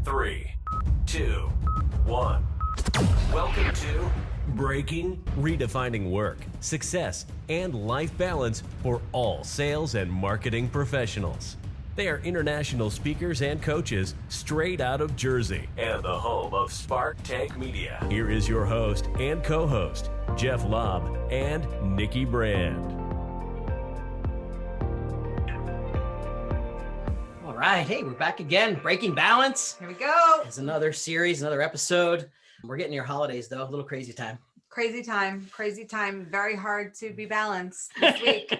3, 2, 1. Welcome to Breaking, redefining work, success, and life balance for all sales and marketing professionals. They are international speakers and coaches straight out of Jersey and the home of Spark Tank Media. Here is your host and co-host, Jeff Lobb and Nikki Brand. All right. Hey, we're back again. Breaking Balance. Here we go. It's another series, another episode. We're getting your holidays, though. A little crazy time. Crazy time. Very hard to be balanced this week.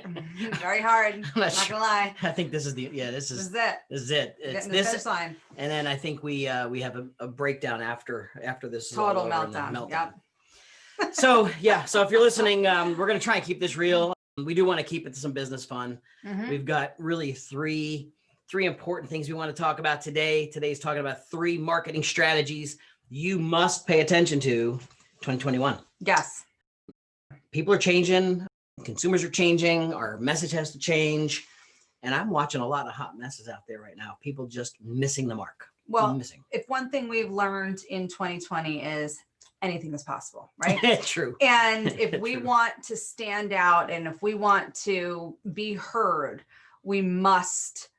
Very hard. Not gonna lie. I think this is it. This is it. It's getting this the finish line. And then I think we have a breakdown after this. Total is all over, meltdown. Yep. So if you're listening, we're gonna try and keep this real. We do want to keep it to some business fun. Mm-hmm. We've got really three important things we want to talk about today. Today's talking about 3 marketing strategies you must pay attention to 2021. Yes. People are changing, consumers are changing, our message has to change. And I'm watching a lot of hot messes out there right now. People just missing the mark. Well, if one thing we've learned in 2020 is anything is possible, right? True. And if we True. want to stand out and if we want to be heard, we must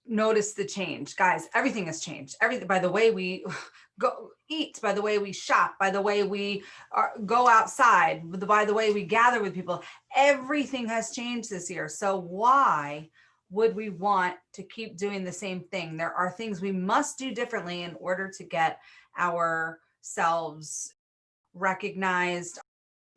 notice the change. Guys, everything has changed. Everything, by the way we go eat, by the way we shop, by the way we go outside, by the way we gather with people, everything has changed this year. So why would we want to keep doing the same thing? There are things we must do differently in order to get ourselves recognized,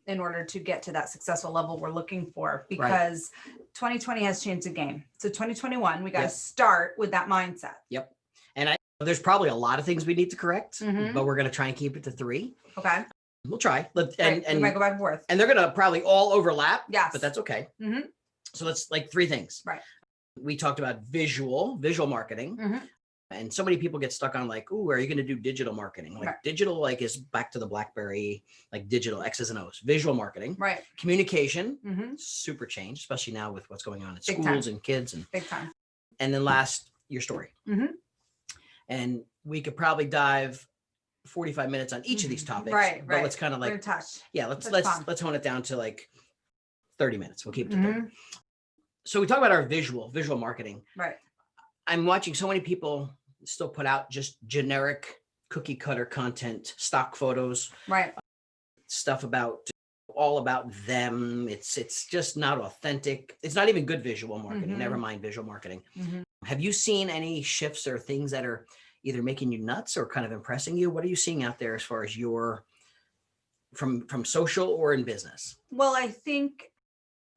in order to get to that successful level we're looking for, because 2020 has changed the game. So 2021, we got to start with that mindset. Yep. And there's probably a lot of things we need to correct, Mhm. but we're going to try and keep it to 3. Okay. We'll try. We might go back and forth. And they're going to probably all overlap. Yes. But that's okay. Mhm. So let's 3 things. Right. We talked about visual marketing. Mhm. And so many people get stuck on like, ooh, are you going to do digital marketing? Like Right. digital, is back to the BlackBerry, digital X's and O's. Visual marketing, Right. communication, Mm-hmm. super changed, especially now with what's going on at Big schools time. and kids. Big time. And then last, your story. Mhm. And we could probably dive 45 minutes on each of these topics. Right, But right. let's kind of We're in touch. let's That's fun. let's hone it down to 30 minutes. We'll keep it to 30. Mhm. So we talk about our visual marketing. Right. I'm watching so many people still put out just generic cookie cutter content, stock photos, Right. stuff all about them. It's just not authentic. It's not even good visual marketing. Mhm. Never mind visual marketing. Mhm. Have you seen any shifts or things that are either making you nuts or kind of impressing you? What are you seeing out there as far as your from social or in business? Well, I think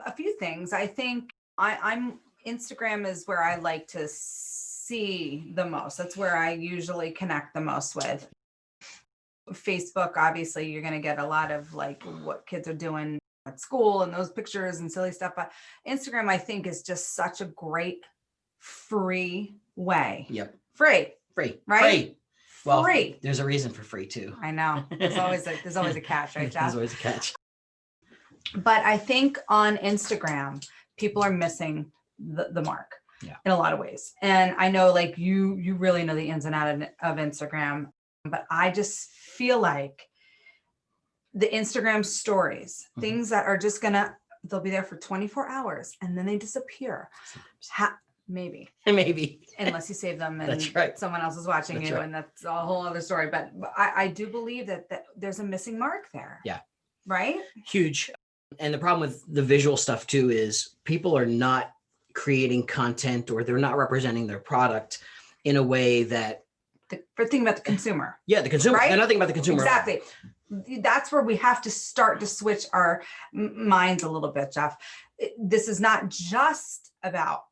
a few things. I think I'm Instagram is where I like to see the most. That's where I usually connect the most with. Facebook, obviously, you're going to get a lot of what kids are doing at school and those pictures and silly stuff. But Instagram, I think, is just such a great free way. Yep. Free. Free. Right? Free. Well, Free. there's a reason for free too. I know. There's always a catch, right, Jeff? There's always a catch. But I think on Instagram, people are missing the mark in a lot of ways. And I know you really know the ins and outs of Instagram, but I just feel like the Instagram stories, things that are just they'll be there for 24 hours and then they disappear. Maybe. Maybe. Unless you save them and That's right. someone else is watching That's you right. and that's a whole other story. But I do believe that there's a missing mark there. Yeah. Right? Huge. And the problem with the visual stuff too is people are not creating content or they're not representing their product in a way that For thinking about the consumer. the consumer, Right? they're not thinking about the consumer. Exactly. That's where we have to start to switch our minds a little bit, Jeff. This is not just about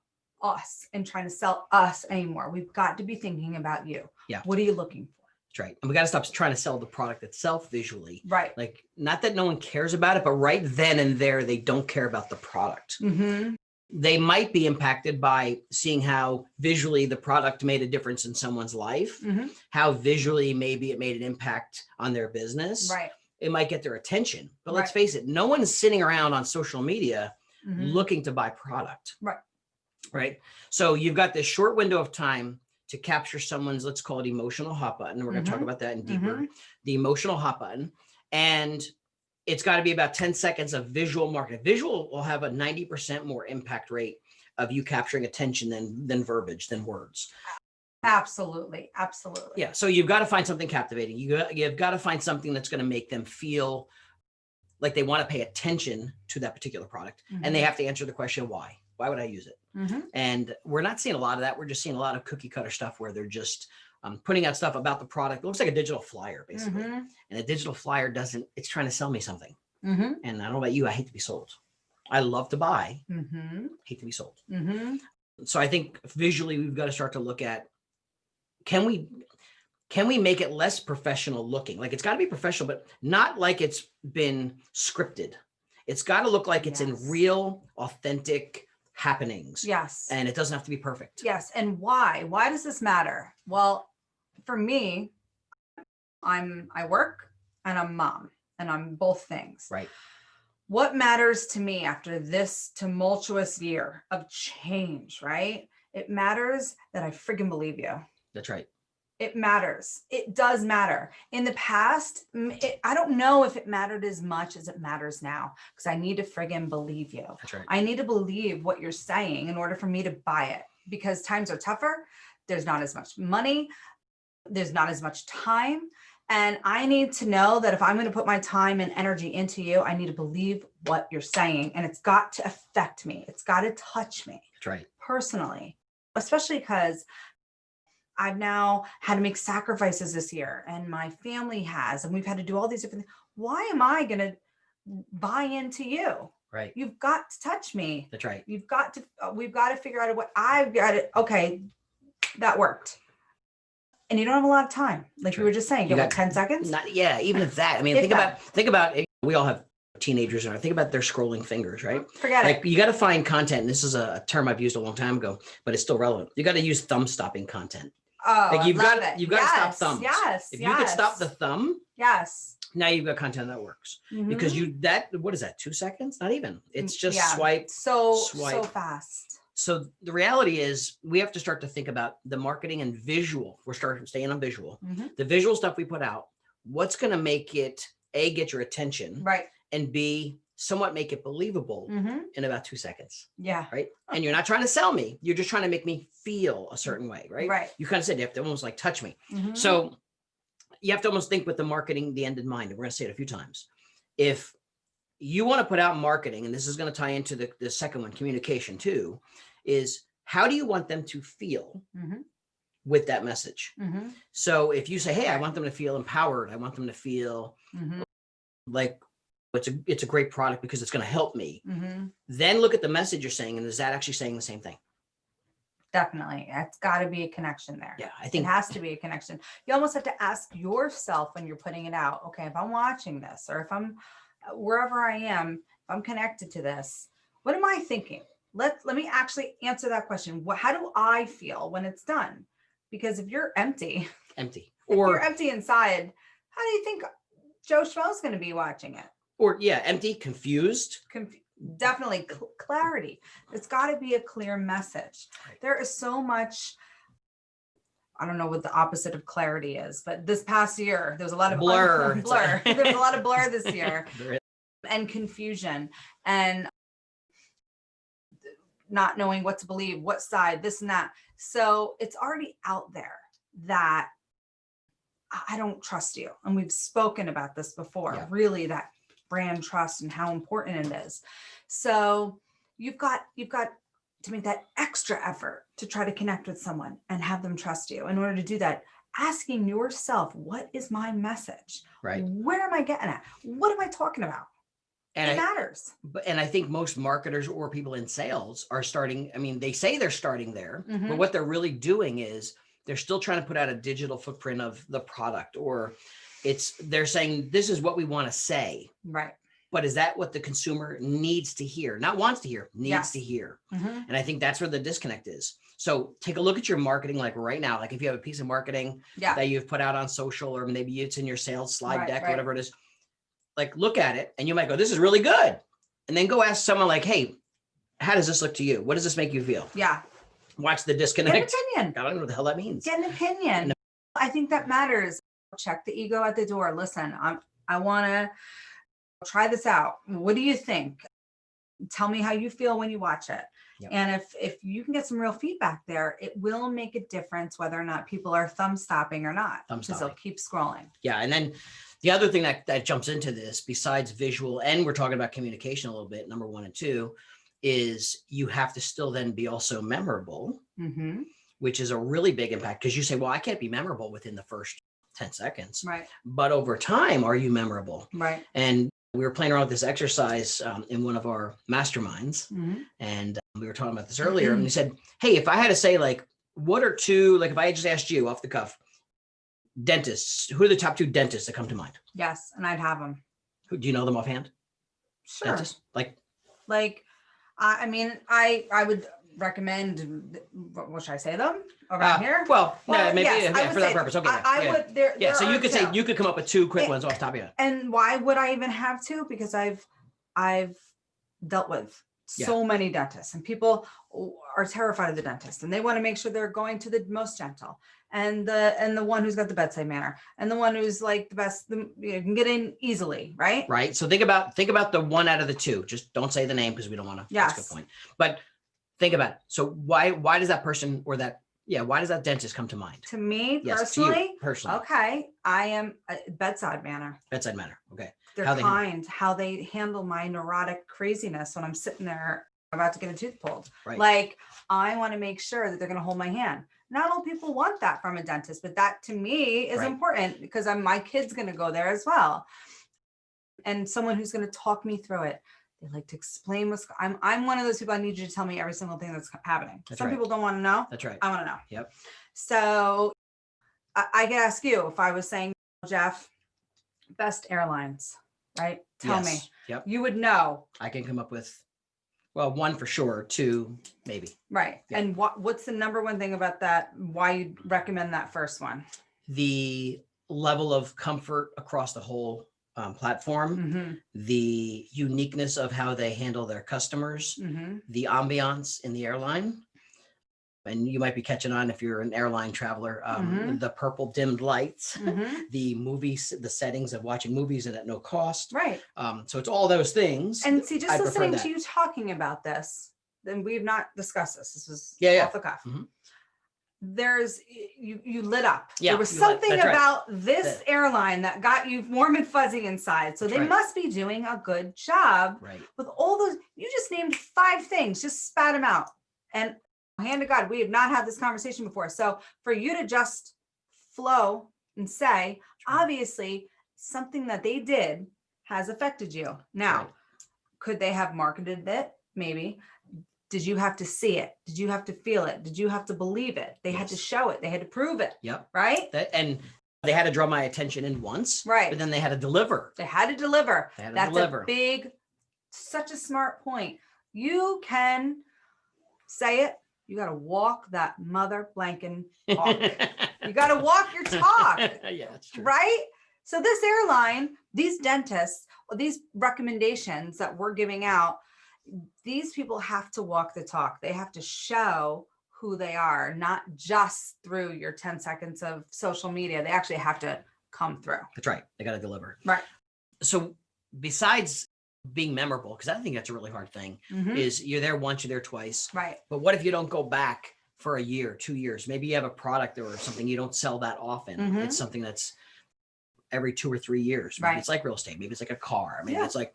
us and trying to sell us anymore. We've got to be thinking about you. Yeah. What are you looking for? That's right. And we got to stop trying to sell the product itself visually. Right. Not that no one cares about it, but right then and there, they don't care about the product. Mm-hmm. They might be impacted by seeing how visually the product made a difference in someone's life, Mm-hmm. how visually maybe it made an impact on their business. Right. It might get their attention. But let's Right. face it, no one's sitting around on social media Mhm. looking to buy product. Right. Right. So you've got this short window of time to capture someone's, let's call it emotional hot button. We're going to talk Mhm. about that in deeper, Mhm. the emotional hot button. And it's got to be about 10 seconds of visual marketing. Visual will have a 90% more impact rate of you capturing attention than verbiage, than words. Absolutely. Absolutely. Yeah. So you've got to find something captivating. You've got to find something that's going to make them feel like they want to pay attention to that particular product. And they have to answer the question, why? Why would I use it? Mhm. And we're not seeing a lot of that. We're just seeing a lot of cookie cutter stuff where they're just putting out stuff about the product. It looks like a digital flyer, basically. Mhm. And a digital flyer it's trying to sell me something. Mhm. And I don't know about you, I hate to be sold. I love to buy, Mhm. hate to be sold. Mhm. So I think visually we've got to start to look at, can we make it less professional looking? Like, it's got to be professional, but not like it's been scripted. It's got to look like it's Yes. in real, authentic happenings. Yes. And it doesn't have to be perfect. Yes. And why? Why does this matter? Well, for me, I work and I'm mom and I'm both things. Right. What matters to me after this tumultuous year of change, right? It matters that I friggin' believe you. That's right. It matters. It does matter. In the past, I don't know if it mattered as much as it matters now, because I need to friggin' believe you. That's right. I need to believe what you're saying in order for me to buy it, because times are tougher. There's not as much money. There's not as much time. And I need to know that if I'm going to put my time and energy into you, I need to believe what you're saying. And it's got to affect me. It's got to touch me. That's right. Personally, especially because I've now had to make sacrifices this year and my family has, and we've had to do all these different things. Why am I going to buy into you? Right. You've got to touch me. That's right. We've got to figure out what I've got it. Okay. That worked. And you don't have a lot of time. Like you were just saying, you got 10 seconds. Even if that, I mean, think about it. We all have teenagers and I think about their scrolling fingers, right? Forget like it. You got to find content. And this is a term I've used a long time ago, but it's still relevant. You got to use thumb stopping content. Oh, like you've got it. to stop thumbs. Yes. If you could stop the thumb, yes. Now you've got content that works. Mhm. Because what is that? 2 seconds? Not even. It's just swipe. So fast. So the reality is we have to start to think about the marketing and visual. We're staying on visual. Mhm. The visual stuff we put out, what's going to make it A, get your attention, Right. and B, somewhat make it believable Mhm. in about 2 seconds. Yeah. Right. And you're not trying to sell me. You're just trying to make me feel a certain way. Right. Right. You kind of said you have to almost like touch me. Mhm. So you have to almost think with the marketing, the end in mind. And we're going to say it a few times. If you want to put out marketing, and this is going to tie into the second one, communication too, is how do you want them to feel Mhm. with that message? Mhm. So if you say, hey, I want them to feel empowered. I want them to feel Mhm. like it's a great product because it's going to help me. Mhm. Then look at the message you're saying. And is that actually saying the same thing? Definitely. It's got to be a connection there. Yeah, I It think has to be a connection. You almost have to ask yourself when you're putting it out, okay, if I'm watching this or if I'm wherever I am, if I'm connected to this, what am I thinking? Let me actually answer that question. How do I feel when it's done? Because if you're empty, empty. if you're Or empty inside, how do you think Joe Schmo's going to be watching it? empty, confused. Definitely clarity. It's got to be a clear message. Right. There is so much. I don't know what the opposite of clarity is, but this past year, there's a lot of Blur. blur. There's a lot of blur this year There is. and confusion and not knowing what to believe, what side, this and that. So it's already out there that I don't trust you. And we've spoken about this before, Yeah. really that brand trust and how important it is. So you've got to make that extra effort to try to connect with someone and have them trust you. In order to do that, asking yourself, what is my message? Right. Where am I getting at? What am I talking about? And It matters. I think most marketers or people in sales are starting. I mean, they say they're starting there, Mhm. but what they're really doing is they're still trying to put out a digital footprint of the product, or they're saying, this is what we want to say. Right. But is that what the consumer needs to hear? Not wants to hear, needs Yes. to hear. Mhm. And I think that's where the disconnect is. So take a look at your marketing, like right now, like if you have a piece of marketing Yeah. that you've put out on social, or maybe it's in your sales slide Right, deck, right. or whatever it is, like look at it and you might go, this is really good. And then go ask someone like, hey, how does this look to you? What does this make you feel? Yeah. Watch the Get an disconnect. opinion. I don't know what the hell that means. Get an opinion. I think that matters. Check the ego at the door. Listen, I want to try this out. What do you think? Tell me how you feel when you watch it. Yep. And if you can get some real feedback there, it will make a difference whether or not people are thumb stopping or not. Thumb Because stopping. they'll keep scrolling. Yeah. And then the other thing that jumps into this, besides visual, and we're talking about communication a little bit, number 1 and 2, is you have to still then be also memorable, Mm-hmm. which is a really big impact, because you say, well, I can't be memorable within the first 10 seconds, Right. but over time, are you memorable? Right. And we were playing around with this exercise in one of our masterminds, Mm-hmm. and we were talking about this earlier, and we said, hey, if I had to say, like, what are 2, like if I just asked you off the cuff, dentists, who are the top 2 dentists that come to mind? Yes. And I'd have them. Who, do you know them offhand? Sure. Dentists? Like, I mean, I would recommend, what should I say them around here? Well, no, maybe yes, I yeah, would for that say purpose. Okay. I yeah. would, there Yeah, so are you could say, 2. you could come up with 2 quick And- ones off the top of your head. And why would I even have to? Because I've dealt with so many dentists, and people are terrified of the dentist, and they want to make sure they're going to the most gentle, and the one who's got the bedside manner, and the one who's like the best, you can get in easily, right? Right. So think about the 1 out of the 2. Just don't say the name because we don't want to. Yes. That's a good point. But think about it. So why does that person or that, why does that dentist come to mind? To me Yes, to you, personally, personally. okay, I am a bedside manner. Bedside manner. Okay. They're How they handle- kind, how they handle my neurotic craziness when I'm sitting there about to get a tooth pulled. Right. Like, I want to make sure that they're going to hold my hand. Not all people want that from a dentist, but that to me is Right. important because my kid's going to go there as well. And someone who's going to talk me through it. They like to explain what's, I'm one of those people, I need you to tell me every single thing that's happening. That's Some right. people don't want to know. That's right. I want to know. Yep. So I could ask you, if I was saying, Jeff, best airlines, right? Tell me. Yes. Yep. You would know. I can come up with, well, 1 for sure, 2 maybe. Right. Yeah. And what's the number one thing about that? Why you recommend that first one? The level of comfort across the whole platform, Mm-hmm. the uniqueness of how they handle their customers, Mm-hmm. the ambiance in the airline. And you might be catching on if you're an airline traveler, Mhm. the purple dimmed lights, Mm-hmm. the movies, the settings of watching movies and at no cost. Right. So it's all those things. And see, just I prefer listening that. to you talking about this, then we've not discussed this. This was Yeah. off the cuff. Mhm. There's you lit up. Yeah, There was you lit- something that's right. about this That- airline that got you warm and fuzzy inside. So That's they right. must be doing a good job Right. with all those. You just named 5 things, just spat them out. And hand to God, we have not had this conversation before. So for you to just flow and say, obviously, something that they did has affected you. Now, Right. could they have marketed it? Maybe. Did you have to see it? Did you have to feel it? Did you have to believe it? They had to Yes. show it. They had to prove it. Yep. Right? And they had to draw my attention in once. Right. But then they had to deliver. They had to deliver. They had to That's deliver. a big, such a smart point. You can say it. You got to walk that mother blanking talk. You got to walk your talk. Yeah, that's true. Right? So this airline, these dentists, these recommendations that we're giving out, these people have to walk the talk. They have to show who they are, not just through your 10 seconds of social media. They actually have to come through. That's right. They got to deliver. Right. So besides being memorable, because I think that's a really hard thing, Mhm. is you're there once, you're there twice. Right. But what if you don't go back for a year, 2 years? Maybe you have a product or something you don't sell that often. Mhm. It's something that's every 2 or 3 years. Maybe Right. it's like real estate. Maybe it's like a car. Maybe Yeah. it's like,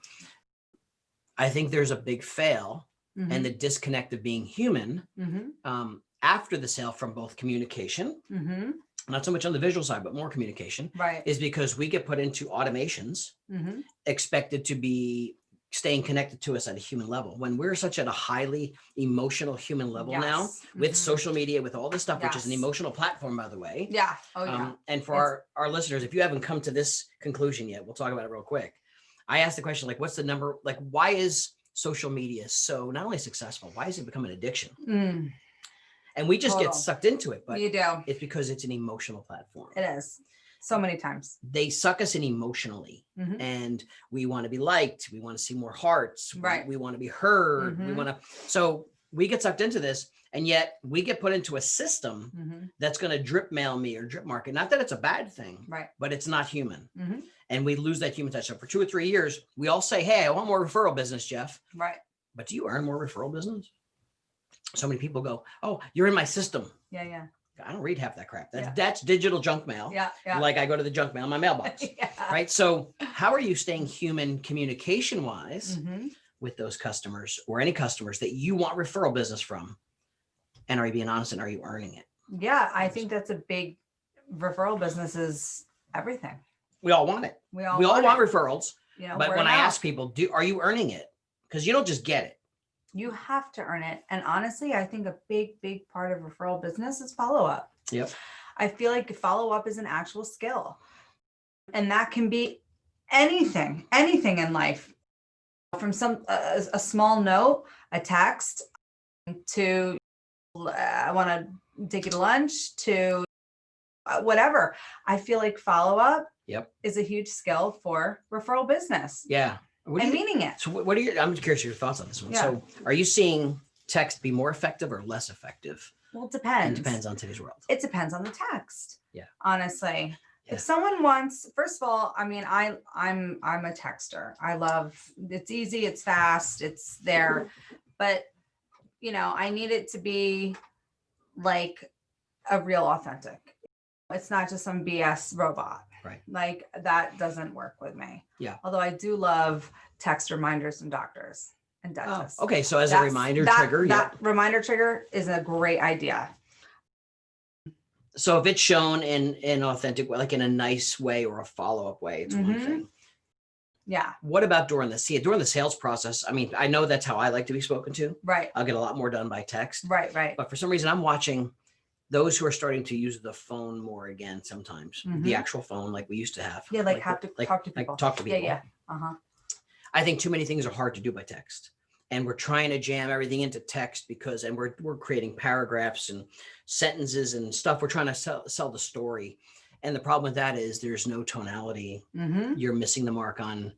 I think there's a big fail Mhm. and the disconnect of being human Mhm. after the sale from both communication, Mhm. not so much on the visual side, but more communication, Right. is because we get put into automations Mhm. expected to be staying connected to us at a human level when we're such at a highly emotional human level now Yes. with Mhm. social media, with all this stuff, which is an Yes. emotional platform, by the way. Yeah. Oh, yeah. And for our listeners, if you haven't come to this conclusion yet, we'll talk about it real quick. I asked the question, like, what's the number, like, why is social media so not only successful, why is it become an addiction? Mm, And we just get Total. sucked into it, but you do. it's because it's an emotional platform. It is. So many times. They suck us in emotionally. Mhm. And we want to be liked. We want to see more hearts. Right. We want to be heard. We Mhm. want to. So we get sucked into this, and yet we get put into a system Mhm. that's going to drip mail me or drip market. Not that it's a bad thing, Right. but it's not human. Mhm. And we lose that human touch. So for 2 or 3 years, we all say, hey, I want more referral business, Jeff. Right. But do you earn more referral business? So many people go, oh, you're in my system. Yeah. Yeah. I don't read half that crap. Yeah. That's digital junk mail. Yeah. Yeah. Like I go to the junk mail in my mailbox. Yeah. Right. So how are you staying human communication wise Mhm. with those customers or any customers that you want referral business from? And are you being honest, and are you earning it? Yeah. I think that's a big referral business is everything. We all want it. We all want it. referrals. You know, But word when of I mouth. ask people, are you earning it? Because you don't just get it. You have to earn it. And honestly, I think a big part of referral business is follow up. Yep. I feel like follow up is an actual skill. And that can be anything in life. From a small note, a text, to I want to take you to lunch, to whatever. I feel like follow up is a huge skill for referral business. Yeah. And meaning it. So what are your, I'm curious your thoughts on this one. Yeah. So are you seeing text be more effective or less effective? Well, it depends. It depends on today's world. It depends on the text. Yeah. Honestly. Yeah. If someone wants, first of all, I mean, I'm a texter. I love, it's easy, it's fast, it's there. But you know, I need it to be like a real authentic. It's not just some BS robot. Right. Like that doesn't work with me. Yeah. Although I do love text reminders from doctors and Oh, dentists. okay. So as a reminder trigger. That reminder trigger is a great idea. So if it's shown in an authentic way, like in a nice way or a follow-up way, it's one Mhm. thing. Yeah. What about during the sales process? I mean, I know that's how I like to be spoken to. Right. I'll get a lot more done by text. Right. Right. But for some reason, I'm watching those who are starting to use the phone more again sometimes. The Mhm. actual phone like we used to have. Yeah. Like have to talk to Like people. talk to people. Yeah. Yeah. Uh-huh. I think too many things are hard to do by text. And we're trying to jam everything into text because, and we're creating paragraphs and sentences and stuff. We're trying to sell the story. And the problem with that is there's no tonality. Mm-hmm. You're missing the mark on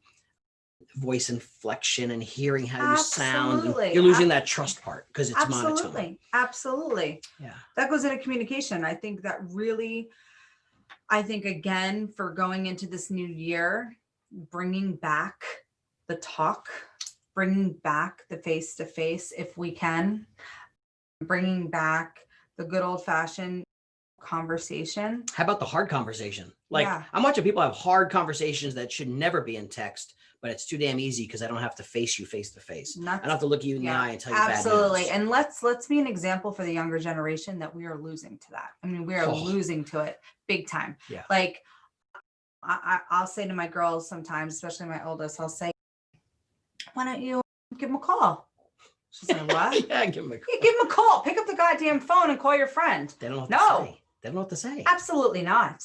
voice inflection and hearing how you sound. Absolutely. You're losing that trust part because it's monotone. Absolutely. Absolutely. Yeah. That goes into communication. I think that really, again, for going into this new year, bringing back the talk, bringing back the face-to-face if we can, bringing back the good old-fashioned conversation. How about the hard conversation? Like Yeah. I'm watching people have hard conversations that should never be in text, but it's too damn easy because I don't have to face you face to face. I don't have to look you in the eye and tell you Absolutely. bad news. And let's be an example for the younger generation that we are losing to that. I mean, we are losing to it big time. Yeah. Like I'll say to my girls sometimes, especially my oldest, I'll say, why don't you give them a call? She's like, what? Yeah, give them a call. Yeah, give them a call. Pick up the goddamn phone and call your friend. They don't know what No. to say. They don't know what to say. Absolutely not.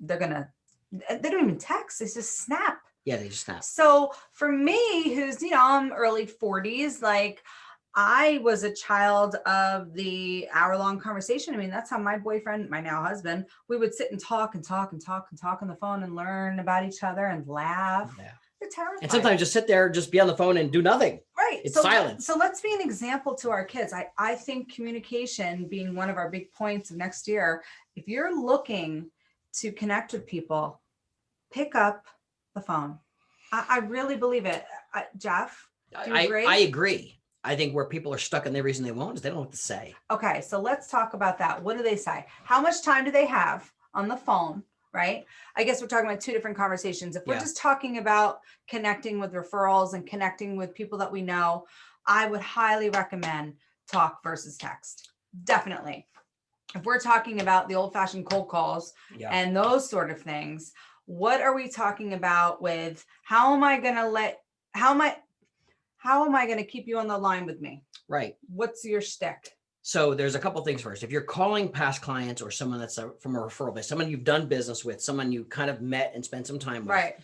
They don't even text. It's just snap. Yeah, they just snap. So for me, who's, I'm early 40s, like I was a child of the hour-long conversation. I mean, that's how my boyfriend, my now husband, we would sit and talk on the phone and learn about each other and laugh. Yeah. They're terrified. And sometimes just sit there, just be on the phone and do nothing. Right. It's silence. So let's be an example to our kids. I think communication being one of our big points of next year, if you're looking to connect with people, pick up the phone. I really believe it. Jeff, do you agree? I agree. I think where people are stuck and the reason they won't is they don't know what to say. Okay, so let's talk about that. What do they say? How much time do they have on the phone, right? I guess we're talking about two different conversations. If we're Yeah. just talking about connecting with referrals and connecting with people that we know, I would highly recommend talk versus text. Definitely. If we're talking about the old-fashioned cold calls Yeah. and those sort of things, what are we talking about with how am I going to keep you on the line with me? Right. What's your shtick? So there's a couple things first. If you're calling past clients or someone that's from a referral base, someone you've done business with, someone you kind of met and spent some time with. Right.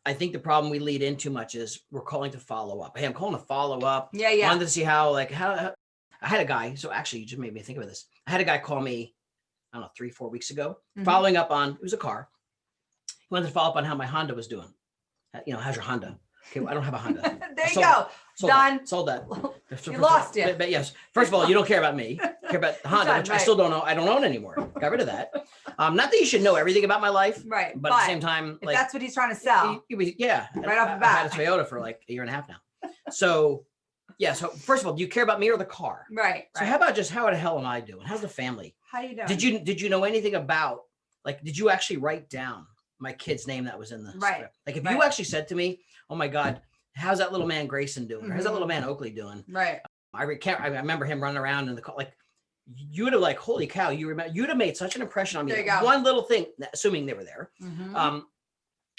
I think the problem we lead in too much is we're calling to follow up. Hey, I'm calling to follow up. Yeah. Yeah. Wanted to see how I had a guy. So actually you just made me think of this. I had a guy call me, I don't know, 3-4 weeks ago, Mhm. following up on, it was a car. He wanted to follow up on how my Honda was doing. How's your Honda? Okay, well, I don't have a Honda. There you Sold go. Sold Done. That. Sold that. You lost it. But yes, first of all, you don't care about me. You care about the Honda, Done, which I right. still don't know. I don't own anymore. Got rid of that. Not that you should know everything about my life, Right. but at the same time, if like, that's what he's trying to sell, yeah, right off the I had a bat. Toyota for like a year and a half now. So, yeah. So first of all, do you care about me or the car? right. So how about just how the hell am I doing? How's the family? How you doing? Did you know anything about, like, did you actually write down my kid's name that was in the Right. script? Like, if Right. you actually said to me, oh my God, how's that little man Grayson doing? Or how's that little man Oakley doing? Right. I remember him running around in the car. Like, you would have like, holy cow, you'd have made such an impression on me. There you go. One little thing, assuming they were there. Mhm.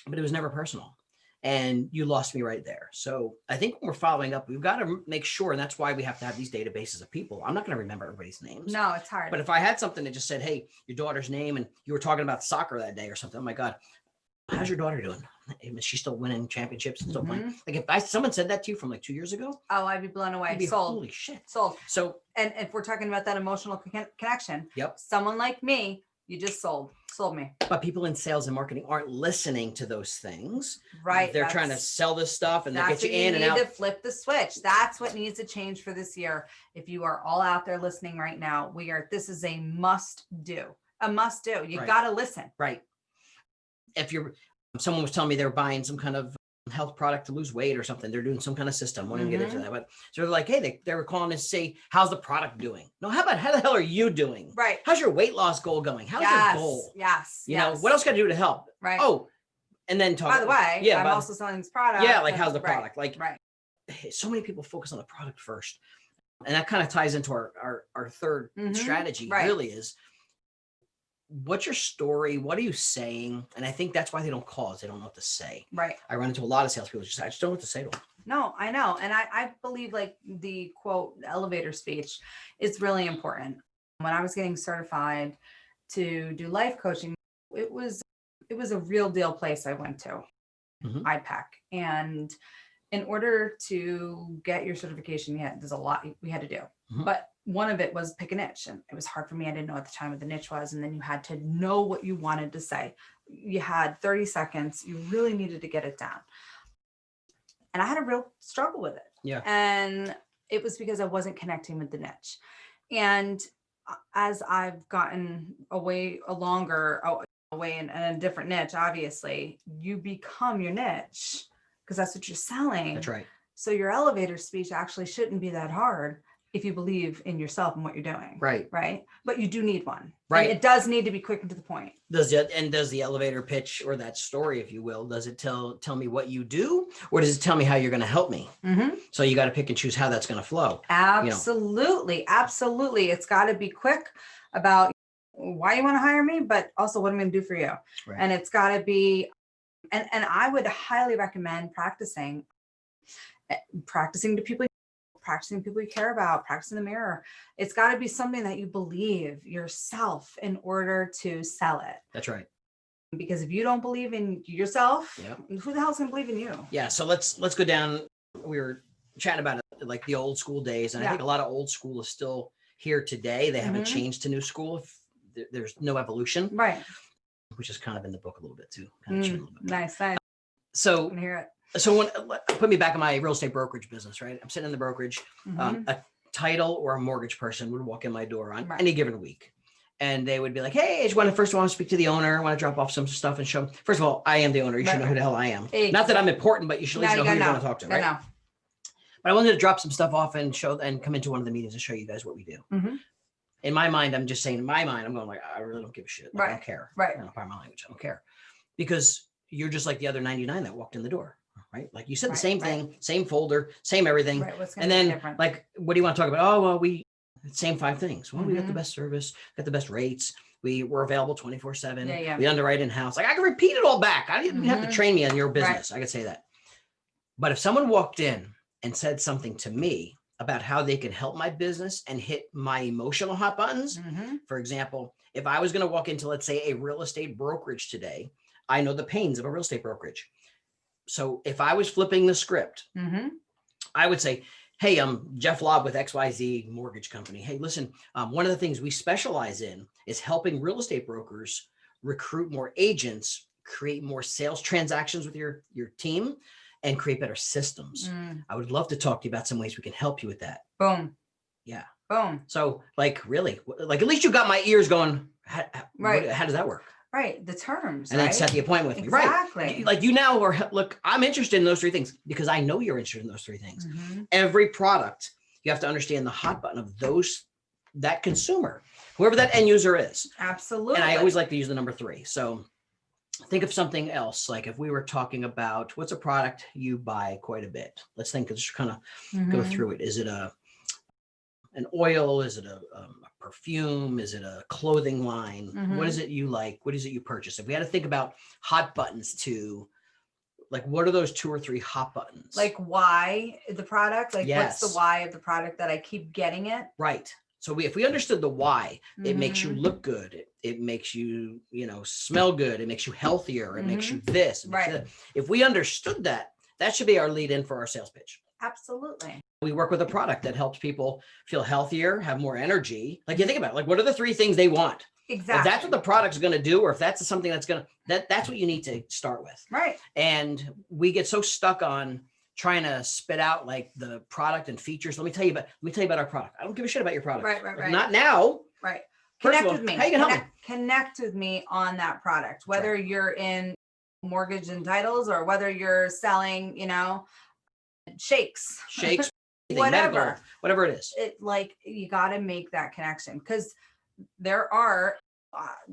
But it was never personal. And you lost me right there. So I think when we're following up, we've got to make sure, and that's why we have to have these databases of people. I'm not going to remember everybody's names. No, it's hard. But if I had something that just said, hey, your daughter's name, and you were talking about soccer that day or something, oh my God, how's your daughter doing? Is she still winning championships and still playing? Like, if someone said that to you from like 2 years ago, oh, I'd be blown away. you'd be, Sold. holy shit. Sold. So, And if we're talking about that emotional connection, yep. someone like me, you just sold me. But people in sales and marketing aren't listening to those things. Right. They're trying to sell this stuff and they get you in and out. To flip the switch. That's what needs to change for this year. If you are all out there listening right now, this is a must do. A must do. You Right. got to listen. Right. If someone was telling me they were buying some kind of health product to lose weight or something, they're doing some kind of system. I won't even get into that. But so they're like, hey, they were calling to say, how's the product doing? No, how the hell are you doing? Right. How's your weight loss goal going? How's Yes. your goal? Yes. You know, what else got to do to help? Right. Oh, and then talk. By the way, yeah, I'm also selling this product. yeah, like how's the Right. product? Like, Right. so many people focus on the product first. And that kind of ties into our third Mhm. strategy, Right. really is, what's your story? What are you saying? And I think that's why they don't call, is they don't know what to say. Right. I run into a lot of salespeople I just don't know what to say to them. No, I know. And I believe like the quote elevator speech is really important. When I was getting certified to do life coaching, it was a real deal place I went to, Mhm. IPAC. And in order to get your certification, there's a lot we had to do. Mhm. But one of it was pick a niche. And it was hard for me. I didn't know at the time what the niche was. And then you had to know what you wanted to say. You had 30 seconds. You really needed to get it down. And I had a real struggle with it. Yeah. And it was because I wasn't connecting with the niche. And as I've gotten away in a different niche, obviously, you become your niche because that's what you're selling. That's right. So your elevator speech actually shouldn't be that hard if you believe in yourself and what you're doing. Right. Right. But you do need one. Right. And it does need to be quick and to the point. Does the elevator pitch, or that story, if you will, does it tell me what you do, or does it tell me how you're going to help me? Mm-hmm. So you got to pick and choose how that's going to flow. Absolutely. Absolutely. It's got to be quick about why you want to hire me, but also what I'm going to do for you. Right. And it's got to be, and I would highly recommend practicing to people, practicing people you care about, practicing the mirror. It's got to be something that you believe yourself in order to sell it. That's right. Because if you don't believe in yourself, Yeah. who the hell's going to believe in you? Yeah. So let's go down. We were chatting about it, like the old school days. And I think a lot of old school is still here today. They haven't Mhm. changed to new school. There's no evolution, Right. which is kind of in the book a little bit too. Kind of cheating a little bit. Nice. I So, can hear it. put me back in my real estate brokerage business, right? I'm sitting in the brokerage. Mhm. A title or a mortgage person would walk in my door on Right. any given week. And they would be like, hey, I just want to speak to the owner. I want to drop off some stuff and show them. First of all, I am the owner. You should Right, know who the hell I am. Exactly. Not that I'm important, but you should at least know who gotta you're going to talk to, right? know. But I wanted to drop some stuff off and come into one of the meetings and show you guys what we do. Mhm. In my mind, I'm just saying, in my mind, I'm going like, I really don't give a shit. Like, I Right. don't care. Right. I don't pardon my language. I don't care. Because you're just like the other 99 that walked in the door, right? Like you said, the Right, same thing, same folder, same everything. Right. What's going And to be then different? like, what do you want to talk about? Oh, well, same 5 things. Well, we got the Mhm. best service, got the best rates. We're available 24/7. Yeah. We underwrite in-house. Like I can repeat it all back. I didn't have to Mhm. train me on your business. I could say that. But if someone walked in and said something to me about how they could help my business and hit my emotional hot buttons, Mhm. for example, if I was going to walk into, let's say, a real estate brokerage today, I know the pains of a real estate brokerage. So if I was flipping the script, Mhm. I would say, hey, I'm Jeff Lobb with XYZ Mortgage Company. Hey, listen, one of the things we specialize in is helping real estate brokers recruit more agents, create more sales transactions with your team, and create better systems. I would love to talk to you about some ways we can help you with that. Boom. Yeah. Boom. So like, really, like at least you got my ears going. Right. How does that work? Right. The terms. And then set the appointment with me. Exactly. Right. Like you now are look, I'm interested in those three things because I know you're interested in those three things. Mm-hmm. Every product, you have to understand the hot button of that consumer, whoever that end user is. Absolutely. And I always like to use the number 3. So think of something else. Like if we were talking about what's a product you buy quite a bit, let's think, just kind of go through it. Is it an oil? Is it a perfume? Is it a clothing line? What is it you like? What is it you purchase? If we had to think about hot buttons to, like, what are those 2 or 3 hot buttons? Like why the product? Like Yes. what's the why of the product that I keep getting it? Right. So if we understood the why, it makes you look good. It makes you, smell good. It makes you healthier. It makes you this. It makes Right. that. If we understood that, that should be our lead in for our sales pitch. Absolutely. We work with a product that helps people feel healthier, have more energy. Like you think about it, like what are the 3 things they want? Exactly. If that's what the product's going to do, or if that's something that's going to, that's what you need to start with. Right. And we get so stuck on trying to spit out like the product and features. Let me tell you about our product. I don't give a shit about your product. Right. Like, not now. Right. First Connect of all, with me. how you gonna help me? Connect with me on that product, whether you're in mortgage and titles or whether you're selling, shakes, Shakes, whatever. medical, whatever it is. It like you got to make that connection because there are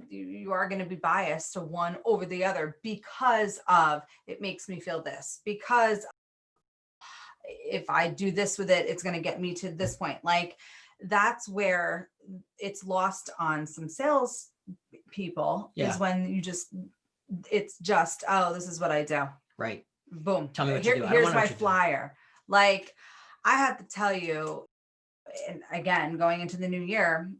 you are going to be biased to one over the other because of it makes me feel this, because if I do this with it, it's going to get me to this point. Like that's where it's lost on some sales people is when it's just, oh, this is what I do. Right. Boom. Tell me what you do. Here's my flyer. Like I have to tell you, and again, going into the new year,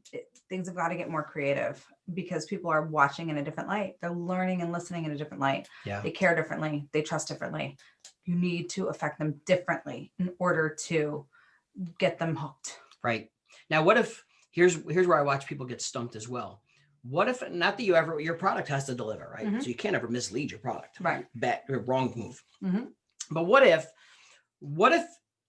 things have got to get more creative because people are watching in a different light. They're learning and listening in a different light. Yeah. They care differently. They trust differently. You need to affect them differently in order to get them hooked. Right. Now, what if, here's where I watch people get stumped as well. What if, not that your product has to deliver, right? So you can't ever mislead your product. Right. Bad or wrong move. But what if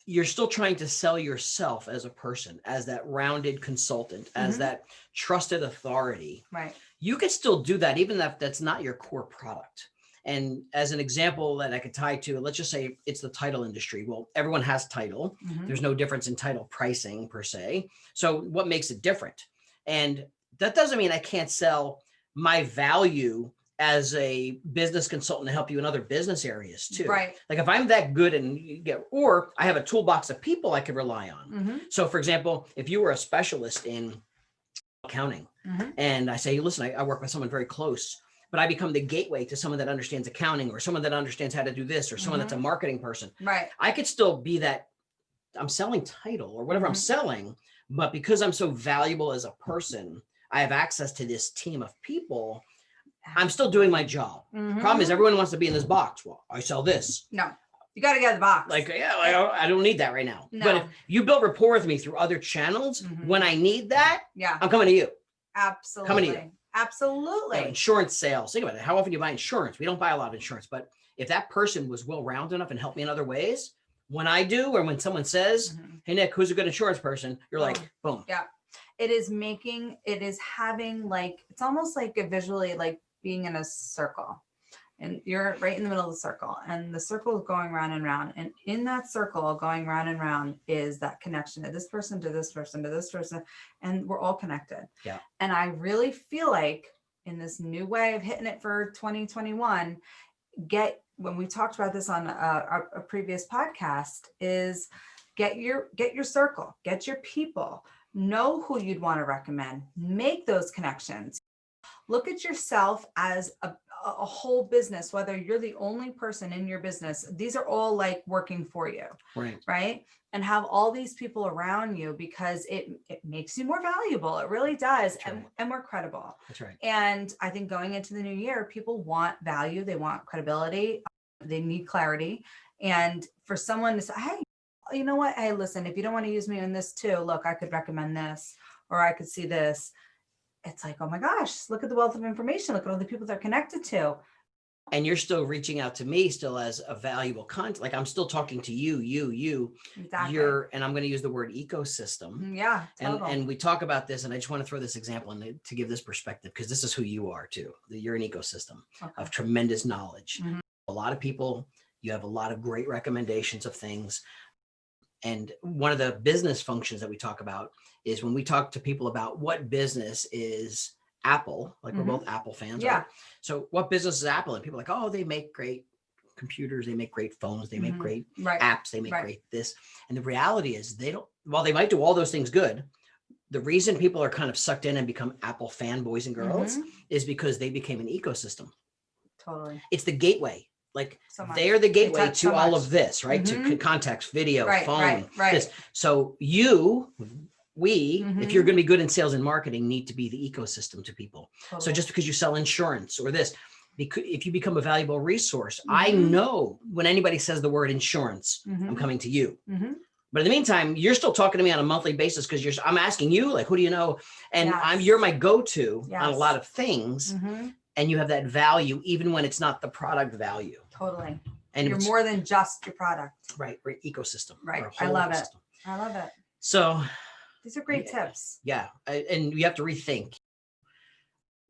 you're still trying to sell yourself as a person, as that rounded consultant, as that trusted authority? Right. You could still do that, even if that's not your core product. And as an example that I could tie to, let's just say it's the title industry. Well, everyone has title. There's no difference in title pricing per se. So what makes it different? And that doesn't mean I can't sell my value as a business consultant to help you in other business areas too. Right. Like if I'm that good or I have a toolbox of people I could rely on. So for example, if you were a specialist in accounting and I say, listen, I work with someone very close, but I become the gateway to someone that understands accounting or someone that understands how to do this or someone that's a marketing person. Right. I could still be that I'm selling title or whatever I'm selling, but because I'm so valuable as a person, I have access to this team of people. I'm still doing my job. Problem is everyone wants to be in this box. Well, I sell this. No, you got to get out of the box. Like, yeah, I don't need that right now. No. But if you build rapport with me through other channels, when I need that, I'm coming to you. Absolutely. Coming to you. Absolutely. Insurance sales. Think about it. How often do you buy insurance? We don't buy a lot of insurance, but if that person was well-rounded enough and helped me in other ways, when I do, or when someone says, hey, Nick, who's a good insurance person? You're like, boom. Yeah. It is having like, it's almost like a visually like being in a circle and you're right in the middle of the circle and the circle is going round and round. And in that circle going round and round is that connection to this person, to this person, to this person. And we're all connected. Yeah. And I really feel like in this new way of hitting it for 2021, when we talked about this on a previous podcast, is get your circle, get your people, know who you'd want to recommend, make those connections. Look at yourself as a whole business, whether you're the only person in your business. These are all like working for you, right? And have all these people around you because it makes you more valuable. It really does, and more credible. That's right. And I think going into the new year, people want value. They want credibility. They need clarity. And for someone to say, hey, you know what? Hey, listen, if you don't want to use me in this too, look, I could recommend this, or I could see this. It's like, oh my gosh, look at the wealth of information. Look at all the people they're connected to. and you're still reaching out to me still as a valuable content. Like I'm still talking to you, Exactly. and I'm going to use the word ecosystem. Yeah. Total. And we talk about this, and I just want to throw this example in to give this perspective, because this is who you are too. You're an ecosystem of tremendous knowledge. Mhm. A lot of people, you have a lot of great recommendations of things. And one of the business functions that we talk about is when we talk to people about what business is Apple, like we're both Apple fans. Yeah. Right? So what business is Apple? And people are like, oh, they make great computers, they make great phones, they make great Right. apps, they make great this. And the reality is they don't, while they might do all those things good, the reason people are kind of sucked in and become Apple fanboys and girls is because they became an ecosystem. Totally. It's the gateway. Like So much. they're the gateway touch to so all much. of this, right? To context, video, Right, phone, right. this. So we, if you're going to be good in sales and marketing, need to be the ecosystem to people. So Totally. just because you sell insurance or this, because if you become a valuable resource, I know when anybody says the word insurance, I'm coming to you. But in the meantime, you're still talking to me on a monthly basis because I'm asking you, like, who do you know? And you're my go-to on a lot of things. And you have that value, even when it's not the product value. Totally. And You're more than just your product. Right. Ecosystem. Right. Or I love it. ecosystem. I love it. So These are great tips. yeah. And you have to rethink.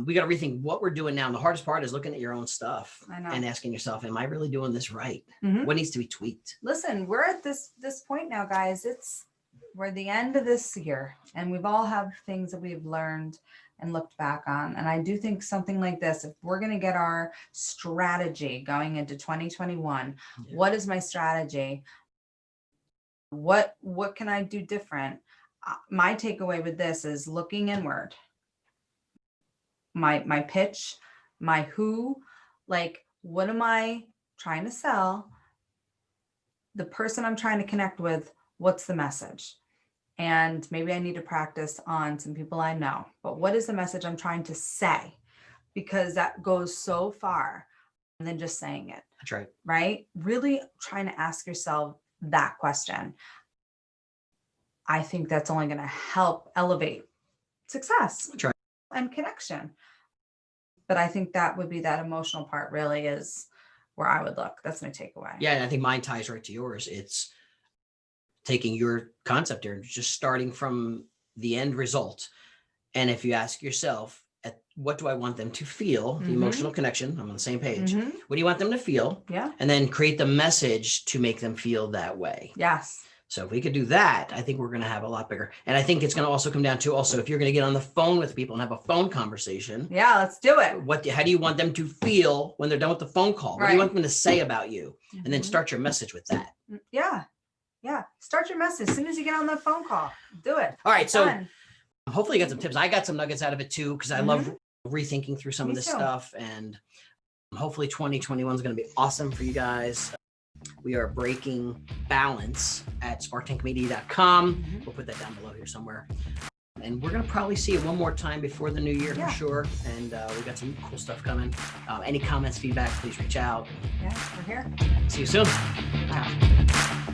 We got to rethink what we're doing now. And the hardest part is looking at your own stuff I know. and asking yourself, am I really doing this right? Mhm. What needs to be tweaked? Listen, we're at this point now, guys. We're the end of this year, and we've all have things that we've learned and looked back on. And I do think something like this, if we're going to get our strategy going into 2021, what is my strategy? What can I do different? My takeaway with this is looking inward. My pitch, my who, like, what am I trying to sell? The person I'm trying to connect with, what's the message? And maybe I need to practice on some people I know, but what is the message I'm trying to say? Because that goes so far than just saying it. That's right. Right? Really trying to ask yourself that question. I think that's only going to help elevate success That's right. and connection. But I think that would be that emotional part really is where I would look. That's my takeaway. Yeah. And I think mine ties right to yours. It's taking your concept there and just starting from the end result. And if you ask yourself, what do I want them to feel? The emotional connection. I'm on the same page. What do you want them to feel? Yeah. And then create the message to make them feel that way. Yes. So if we could do that, I think we're going to have a lot bigger. And I think it's going to also come down to if you're going to get on the phone with people and have a phone conversation. Yeah, let's do it. How do you want them to feel when they're done with the phone call? What do you want them to say about you? And then start your message with that. Yeah. Yeah. Start your message as soon as you get on the phone call. Do it. All right. So Done. hopefully you got some tips. I got some nuggets out of it too, because I love rethinking through some of this stuff. And hopefully 2021 is going to be awesome for you guys. We are breaking balance at sparktankmedia.com. We'll put that down below here somewhere. And we're going to probably see it one more time before the new year for sure. And we got some cool stuff coming. Any comments, feedback, please reach out. Yeah, we're here. See you soon. Bye.